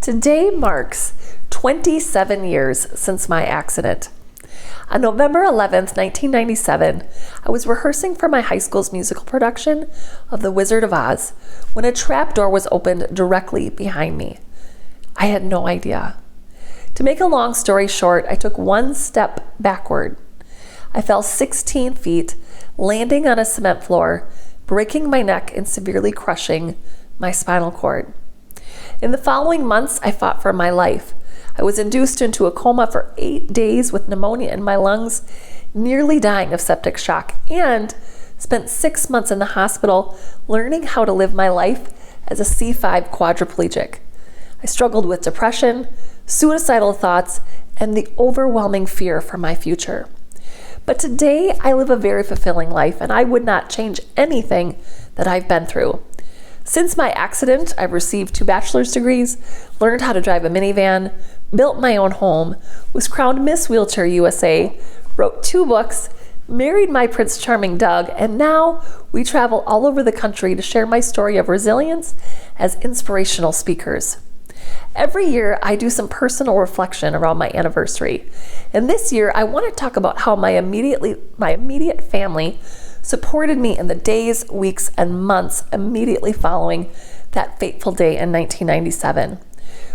Today marks 27 years since my accident. On November 11th, 1997, I was rehearsing for my high school's musical production of The Wizard of Oz when a trap door was opened directly behind me. I had no idea. To make a long story short, I took one step backward. I fell 16 feet, landing on a cement floor, breaking my neck and severely crushing my spinal cord. In the following months, I fought for my life. I was induced into a coma for 8 days with pneumonia in my lungs, nearly dying of septic shock, and spent 6 months in the hospital learning how to live my life as a C5 quadriplegic. I struggled with depression, suicidal thoughts, and the overwhelming fear for my future. But today, I live a very fulfilling life, and I would not change anything that I've been through. Since my accident, I've received 2 bachelor's degrees, learned how to drive a minivan, built my own home, was crowned Miss Wheelchair USA, wrote 2 books, married my Prince Charming Doug, and now we travel all over the country to share my story of resilience as inspirational speakers. Every year, I do some personal reflection around my anniversary. And this year, I want to talk about how my immediate family supported me in the days, weeks, and months immediately following that fateful day in 1997.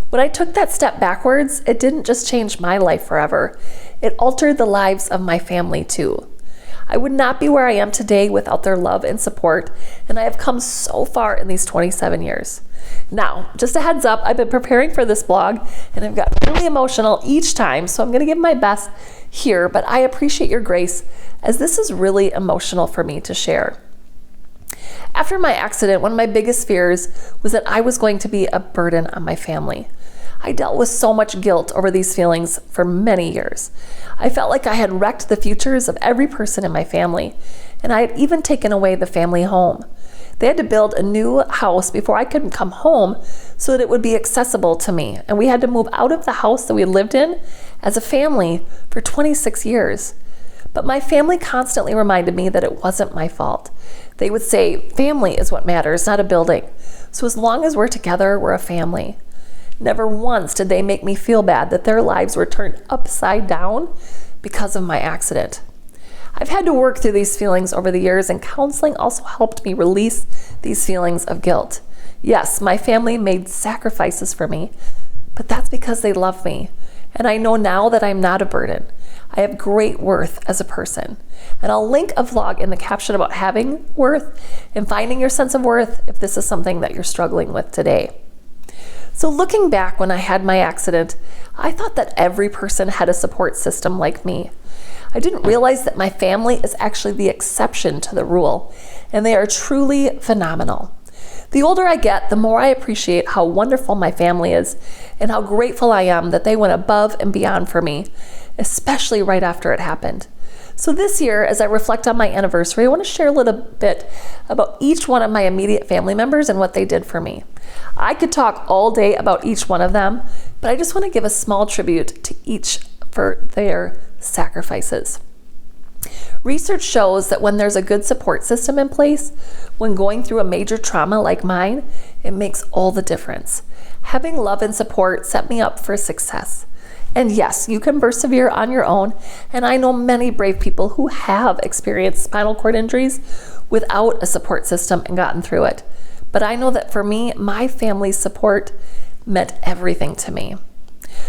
When I took that step backwards, it didn't just change my life forever. It altered the lives of my family too. I would not be where I am today without their love and support, and I have come so far in these 27 years. Now, just a heads up, I've been preparing for this blog, and I've gotten really emotional each time, so I'm going to give my best here, but I appreciate your grace, as this is really emotional for me to share. After my accident, one of my biggest fears was that I was going to be a burden on my family. I dealt with so much guilt over these feelings for many years. I felt like I had wrecked the futures of every person in my family, and I had even taken away the family home. They had to build a new house before I could come home so that it would be accessible to me, and we had to move out of the house that we lived in as a family for 26 years. But my family constantly reminded me that it wasn't my fault. They would say, family is what matters, not a building. So as long as we're together, we're a family. Never once did they make me feel bad that their lives were turned upside down because of my accident. I've had to work through these feelings over the years, and counseling also helped me release these feelings of guilt. Yes, my family made sacrifices for me, but that's because they love me. And I know now that I'm not a burden. I have great worth as a person. And I'll link a vlog in the caption about having worth and finding your sense of worth if this is something that you're struggling with today. So looking back when I had my accident, I thought that every person had a support system like me. I didn't realize that my family is actually the exception to the rule, and they are truly phenomenal. The older I get, the more I appreciate how wonderful my family is and how grateful I am that they went above and beyond for me, especially right after it happened. So this year, as I reflect on my anniversary, I want to share a little bit about each one of my immediate family members and what they did for me. I could talk all day about each one of them, but I just want to give a small tribute to each for their sacrifices. Research shows that when there's a good support system in place, when going through a major trauma like mine, it makes all the difference. Having love and support set me up for success. And yes, you can persevere on your own, and I know many brave people who have experienced spinal cord injuries without a support system and gotten through it. But I know that for me, my family's support meant everything to me.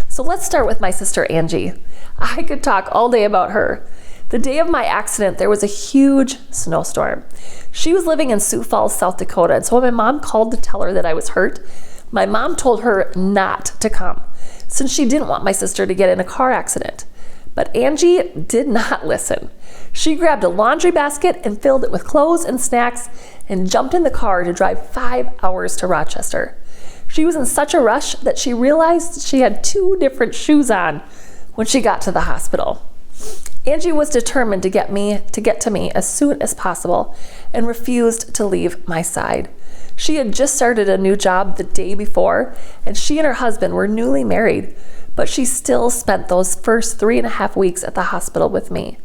So let's start with my sister Angie. I could talk all day about her. The day of my accident, there was a huge snowstorm. She was living in Sioux Falls, South Dakota, and so when my mom called to tell her that I was hurt, my mom told her not to come, since she didn't want my sister to get in a car accident. But Angie did not listen. She grabbed a laundry basket and filled it with clothes and snacks and jumped in the car to drive 5 hours to Rochester. She was in such a rush that she realized she had 2 different shoes on when she got to the hospital. Angie was determined to get to me as soon as possible and refused to leave my side. She had just started a new job the day before, and she and her husband were newly married, but she still spent those first 3.5 weeks at the hospital with me.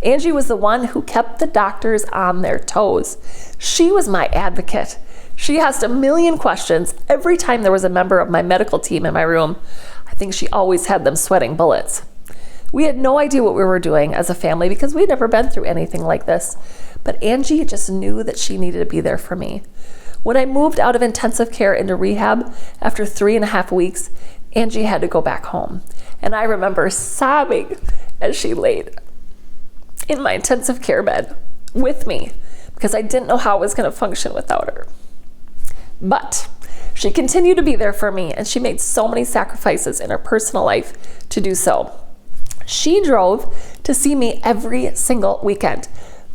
Angie was the one who kept the doctors on their toes. She was my advocate. She asked a million questions every time there was a member of my medical team in my room. I think she always had them sweating bullets. We had no idea what we were doing as a family because we'd never been through anything like this. But Angie just knew that she needed to be there for me. When I moved out of intensive care into rehab after 3.5 weeks, Angie had to go back home. And I remember sobbing as she laid in my intensive care bed with me because I didn't know how I was going to function without her. But she continued to be there for me, and she made so many sacrifices in her personal life to do so. She drove to see me every single weekend,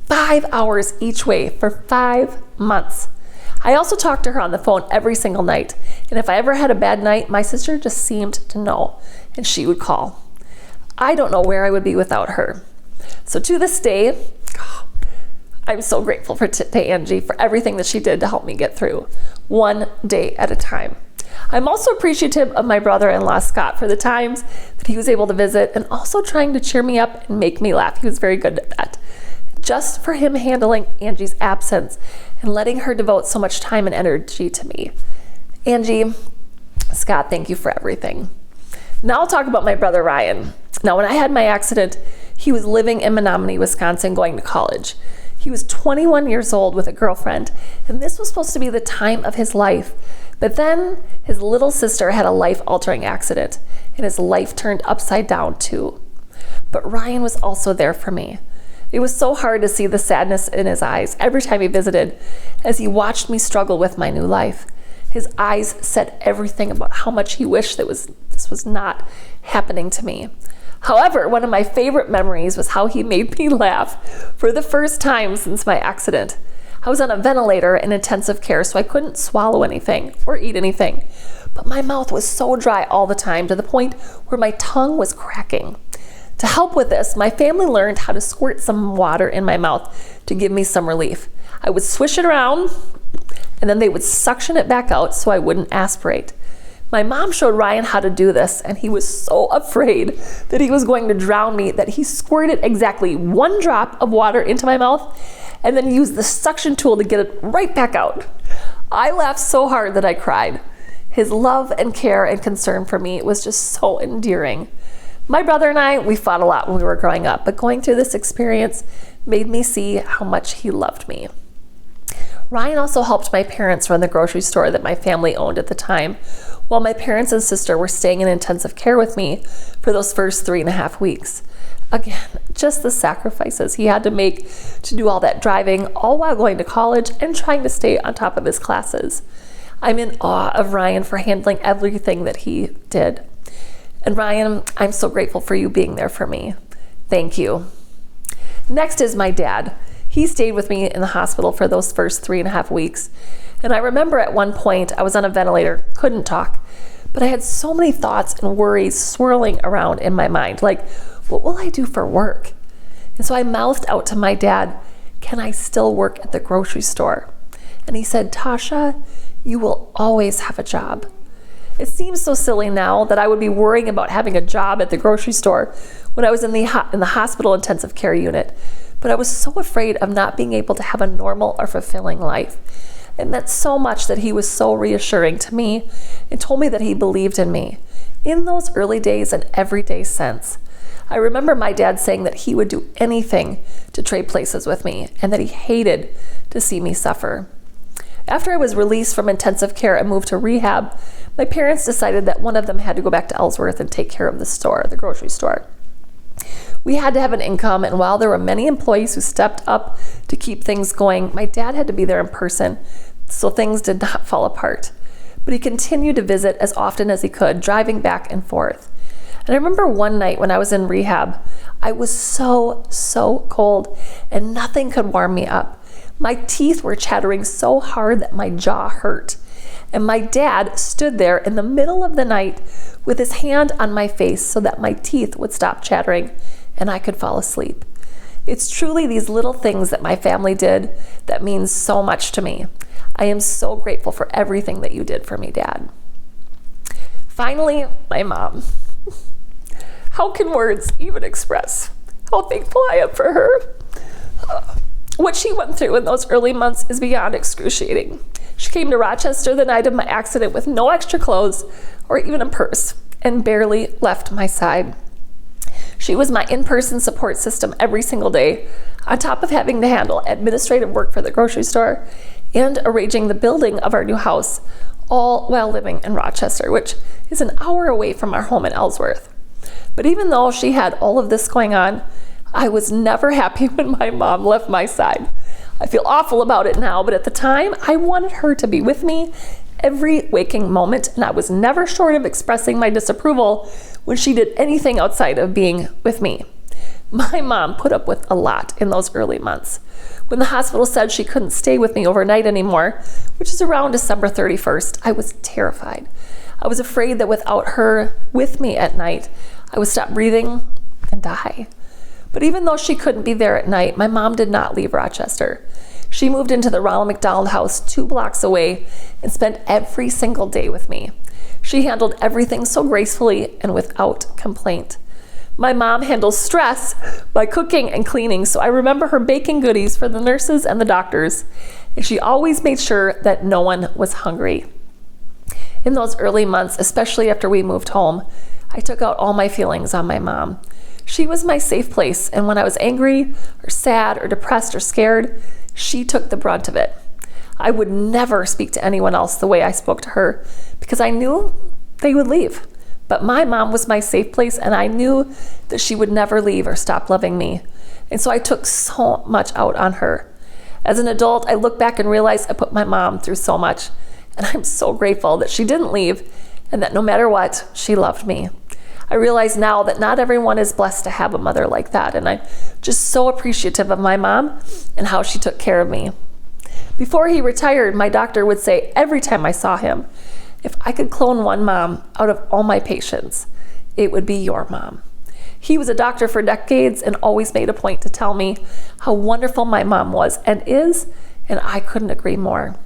5 hours each way for 5 months. I also talked to her on the phone every single night, and if I ever had a bad night, my sister just seemed to know, and she would call. I don't know where I would be without her. So to this day, I'm so grateful to Angie for everything that she did to help me get through, one day at a time. I'm also appreciative of my brother-in-law, Scott, for the times that he was able to visit and also trying to cheer me up and make me laugh. He was very good at that. Just for him handling Angie's absence and letting her devote so much time and energy to me. Angie, Scott, thank you for everything. Now I'll talk about my brother, Ryan. Now, when I had my accident, he was living in Menominee, Wisconsin, going to college. He was 21 years old with a girlfriend, and this was supposed to be the time of his life. But then his little sister had a life-altering accident, and his life turned upside down too. But Ryan was also there for me. It was so hard to see the sadness in his eyes every time he visited as he watched me struggle with my new life. His eyes said everything about how much he wished that this was not happening to me. However, one of my favorite memories was how he made me laugh for the first time since my accident. I was on a ventilator in intensive care, so I couldn't swallow anything or eat anything. But my mouth was so dry all the time to the point where my tongue was cracking. To help with this, my family learned how to squirt some water in my mouth to give me some relief. I would swish it around, and then they would suction it back out so I wouldn't aspirate. My mom showed Ryan how to do this, and he was so afraid that he was going to drown me that he squirted exactly 1 drop of water into my mouth and then used the suction tool to get it right back out. I laughed so hard that I cried. His love and care and concern for me was just so endearing. My brother and I, we fought a lot when we were growing up, but going through this experience made me see how much he loved me. Ryan also helped my parents run the grocery store that my family owned at the time, while my parents and sister were staying in intensive care with me for those first 3.5 weeks. Again, just the sacrifices he had to make to do all that driving, all while going to college and trying to stay on top of his classes. I'm in awe of Ryan for handling everything that he did. And Ryan, I'm so grateful for you being there for me. Thank you. Next is my dad. He stayed with me in the hospital for those first 3.5 weeks. And I remember at one point I was on a ventilator, couldn't talk, but I had so many thoughts and worries swirling around in my mind, like, what will I do for work? And so I mouthed out to my dad, can I still work at the grocery store? And he said, Tasha, you will always have a job. It seems so silly now that I would be worrying about having a job at the grocery store when I was in the hospital intensive care unit, but I was so afraid of not being able to have a normal or fulfilling life. It meant so much that he was so reassuring to me and told me that he believed in me in those early days and every day since. I remember my dad saying that he would do anything to trade places with me and that he hated to see me suffer. After I was released from intensive care and moved to rehab, my parents decided that one of them had to go back to Ellsworth and take care of the grocery store. We had to have an income, and while there were many employees who stepped up to keep things going, my dad had to be there in person, so things did not fall apart. But he continued to visit as often as he could, driving back and forth. And I remember one night when I was in rehab, I was so cold, and nothing could warm me up. My teeth were chattering so hard that my jaw hurt. And my dad stood there in the middle of the night with his hand on my face so that my teeth would stop chattering and I could fall asleep. It's truly these little things that my family did that means so much to me. I am so grateful for everything that you did for me, Dad. Finally, my mom. How can words even express how thankful I am for her. What she went through in those early months is beyond excruciating. She came to Rochester the night of my accident with no extra clothes or even a purse and barely left my side. She was my in-person support system every single day, on top of having to handle administrative work for the grocery store and arranging the building of our new house, all while living in Rochester, which is an hour away from our home in Ellsworth. But even though she had all of this going on, I was never happy when my mom left my side. I feel awful about it now, but at the time, I wanted her to be with me every waking moment, and I was never short of expressing my disapproval when she did anything outside of being with me. My mom put up with a lot in those early months. When the hospital said she couldn't stay with me overnight anymore, which is around December 31st, I was terrified. I was afraid that without her with me at night, I would stop breathing and die. But even though she couldn't be there at night, my mom did not leave Rochester. She moved into the Ronald McDonald House 2 blocks away and spent every single day with me. She handled everything so gracefully and without complaint. My mom handles stress by cooking and cleaning, so I remember her baking goodies for the nurses and the doctors, and she always made sure that no one was hungry. In those early months, especially after we moved home, I took out all my feelings on my mom. She was my safe place, and when I was angry or sad or depressed or scared, she took the brunt of it. I would never speak to anyone else the way I spoke to her because I knew they would leave. But my mom was my safe place, and I knew that she would never leave or stop loving me. And so I took so much out on her. As an adult, I look back and realize I put my mom through so much, and I'm so grateful that she didn't leave and that no matter what, she loved me. I realize now that not everyone is blessed to have a mother like that, and I'm just so appreciative of my mom and how she took care of me. Before he retired, my doctor would say every time I saw him, if I could clone one mom out of all my patients, it would be your mom. He was a doctor for decades and always made a point to tell me how wonderful my mom was and is, and I couldn't agree more.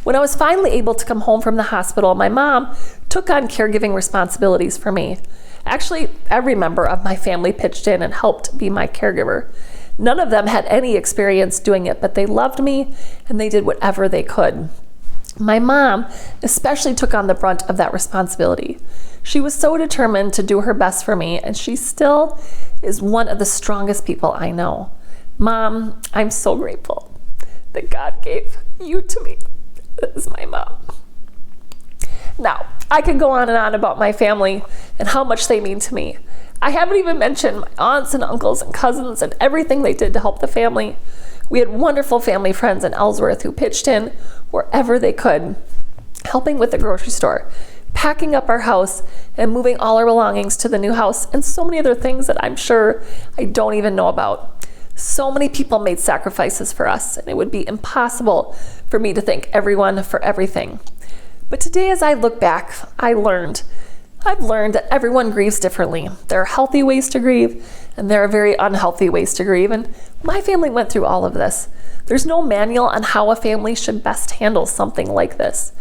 When I was finally able to come home from the hospital, my mom took on caregiving responsibilities for me. Actually, every member of my family pitched in and helped be my caregiver. None of them had any experience doing it, but they loved me and they did whatever they could. My mom especially took on the brunt of that responsibility. She was so determined to do her best for me, and she still is one of the strongest people I know. Mom, I'm so grateful that God gave you to me as my mom. Now, I could go on and on about my family and how much they mean to me. I haven't even mentioned my aunts and uncles and cousins and everything they did to help the family. We had wonderful family friends in Ellsworth who pitched in wherever they could, helping with the grocery store, packing up our house, and moving all our belongings to the new house, and so many other things that I'm sure I don't even know about. So many people made sacrifices for us, and it would be impossible for me to thank everyone for everything. But today, as I look back, I've learned that everyone grieves differently. There are healthy ways to grieve, and there are very unhealthy ways to grieve, and my family went through all of this. There's no manual on how a family should best handle something like this.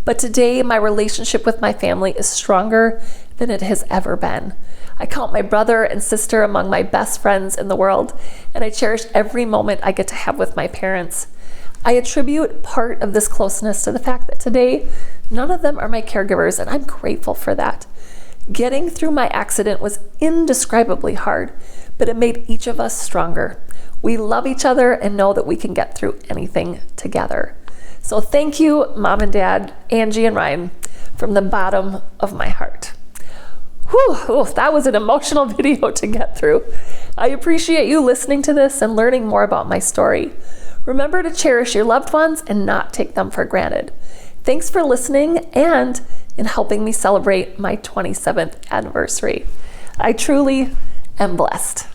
But today, my relationship with my family is stronger than it has ever been. I count my brother and sister among my best friends in the world, and I cherish every moment I get to have with my parents. I attribute part of this closeness to the fact that today, none of them are my caregivers, and I'm grateful for that. Getting through my accident was indescribably hard, but it made each of us stronger. We love each other and know that we can get through anything together. So thank you, Mom and Dad, Angie and Ryan, from the bottom of my heart. Whew, that was an emotional video to get through. I appreciate you listening to this and learning more about my story. Remember to cherish your loved ones and not take them for granted. Thanks for listening and in helping me celebrate my 27th anniversary. I truly am blessed.